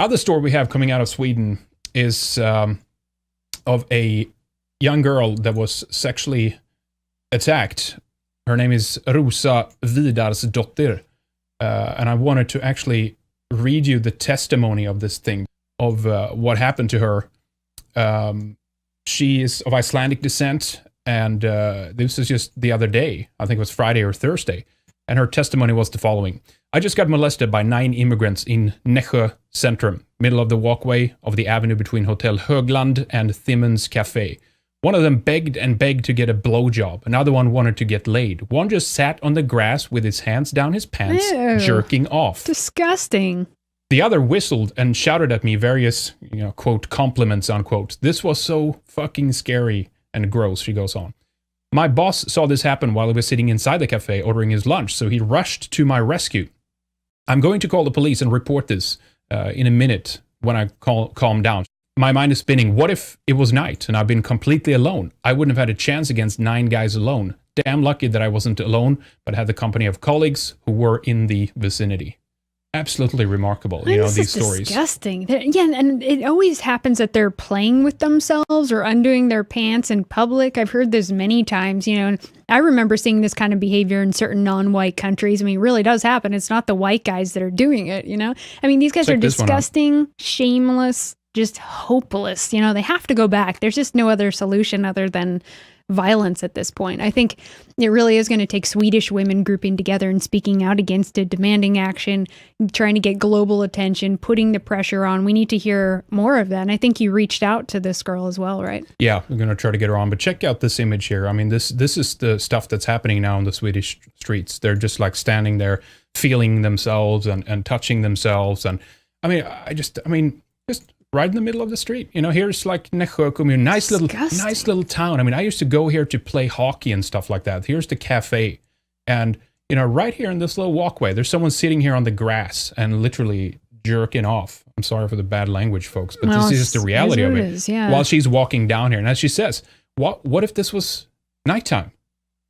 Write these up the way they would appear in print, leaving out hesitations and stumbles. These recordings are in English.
Other story we have coming out of Sweden is of a young girl that was sexually attacked. Her name is Rosa Vidarsdottir. And I wanted to actually read you the testimony of this thing, of what happened to her. She is of Icelandic descent, and this was just the other day. I think it was Friday or Thursday. And her testimony was the following. I just got molested by 9 immigrants in Nässjö Centrum, middle of the walkway of the avenue between Hotel Högland and Thimmens Cafe. One of them begged and begged to get a blowjob. Another one wanted to get laid. One just sat on the grass with his hands down his pants, Ew. jerking off. Disgusting. The other whistled and shouted at me various, quote, compliments, unquote. This was so fucking scary and gross, she goes on. My boss saw this happen while he was sitting inside the cafe ordering his lunch, so he rushed to my rescue. I'm going to call the police and report this in a minute when I calm down. My mind is spinning. What if it was night and I've been completely alone? I wouldn't have had a chance against 9 guys alone. Damn lucky that I wasn't alone, but had the company of colleagues who were in the vicinity. Absolutely remarkable, these stories. Disgusting. Yeah, and it always happens that they're playing with themselves or undoing their pants in public. I've heard this many times, and I remember seeing this kind of behavior in certain non-white countries. I mean, it really does happen. It's not the white guys that are doing it, I mean, these guys are disgusting, shameless, just hopeless. They have to go back. There's just no other solution other than violence at this point. I think it really is going to take Swedish women grouping together and speaking out against it, demanding action, trying to get global attention, putting the pressure on. We need to hear more of that. And I think you reached out to this girl as well, right? Yeah, we're going to try to get her on. But check out this image here. I mean, this is the stuff that's happening now in the Swedish streets. They're just like standing there, feeling themselves and touching themselves. And just right in the middle of the street. Here's like Nässjö Kommun, nice little town. I mean, I used to go here to play hockey and stuff like that. Here's the cafe. And, right here in this little walkway, there's someone sitting here on the grass and literally jerking off. I'm sorry for the bad language, folks, but this is just the reality of it. Yeah. While she's walking down here. And as she says, what if this was nighttime?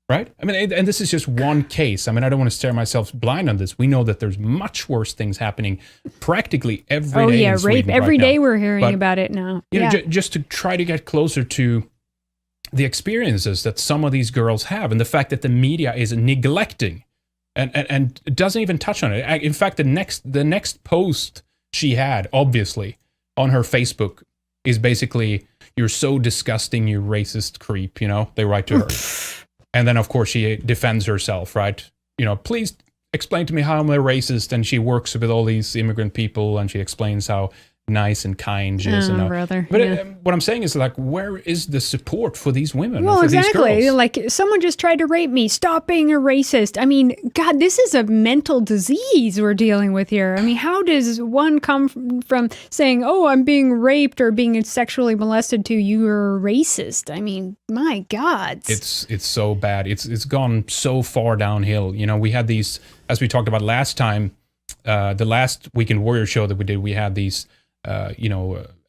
Right? I mean, and this is just one case. I mean, I don't want to stare myself blind on this. We know that there's much worse things happening practically every day in Sweden rape every right day. now. We're hearing about it now. Just to try to get closer to the experiences that some of these girls have and the fact that the media is neglecting and doesn't even touch on it. In fact, the next post she had, obviously, on her Facebook is basically, "You're so disgusting, you racist creep," they write to her. And then, of course, she defends herself, right? Please explain to me how I'm a racist. And she works with all these immigrant people and she explains how nice and kind she is. Brother. But what I'm saying is, like, where is the support for these women? Well, for exactly. These girls? Like, someone just tried to rape me. Stop being a racist. I mean, God, this is a mental disease we're dealing with here. I mean, how does one come from saying, "Oh, I'm being raped" or being sexually molested to "you're a racist"? I mean, my God. It's so bad. It's gone so far downhill. We had these, as we talked about last time, the last Weekend Warrior show that we did, we had these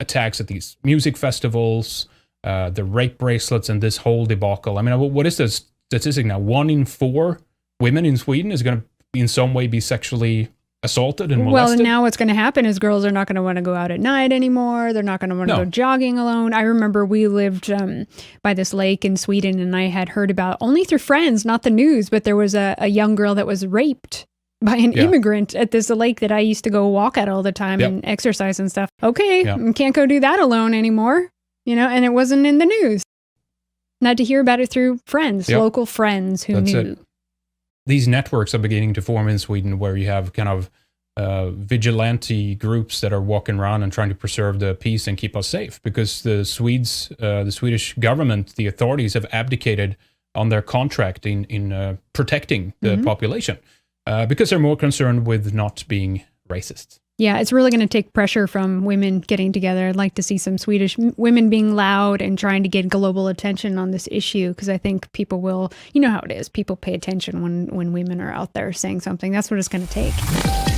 attacks at these music festivals, the rape bracelets, and this whole debacle. I mean, what is the statistic now? 1 in 4 women in Sweden is going to in some way be sexually assaulted and molested. Well, now what's going to happen is girls are not going to want to go out at night anymore. They're not going to want to go jogging alone. I remember we lived by this lake in Sweden, and I had heard about, only through friends, not the news, but there was a young girl that was raped by an immigrant at this lake that I used to go walk at all the time and exercise and stuff. Okay, can't go do that alone anymore, and it wasn't in the news. Not to hear about it through friends, local friends who knew. These networks are beginning to form in Sweden where you have kind of vigilante groups that are walking around and trying to preserve the peace and keep us safe, because the Swedish government, the authorities have abdicated on their contract in protecting the population. Because they're more concerned with not being racist. Yeah, it's really going to take pressure from women getting together. I'd like to see some Swedish women being loud and trying to get global attention on this issue, because I think people will, how it is, people pay attention when women are out there saying something. That's what it's going to take.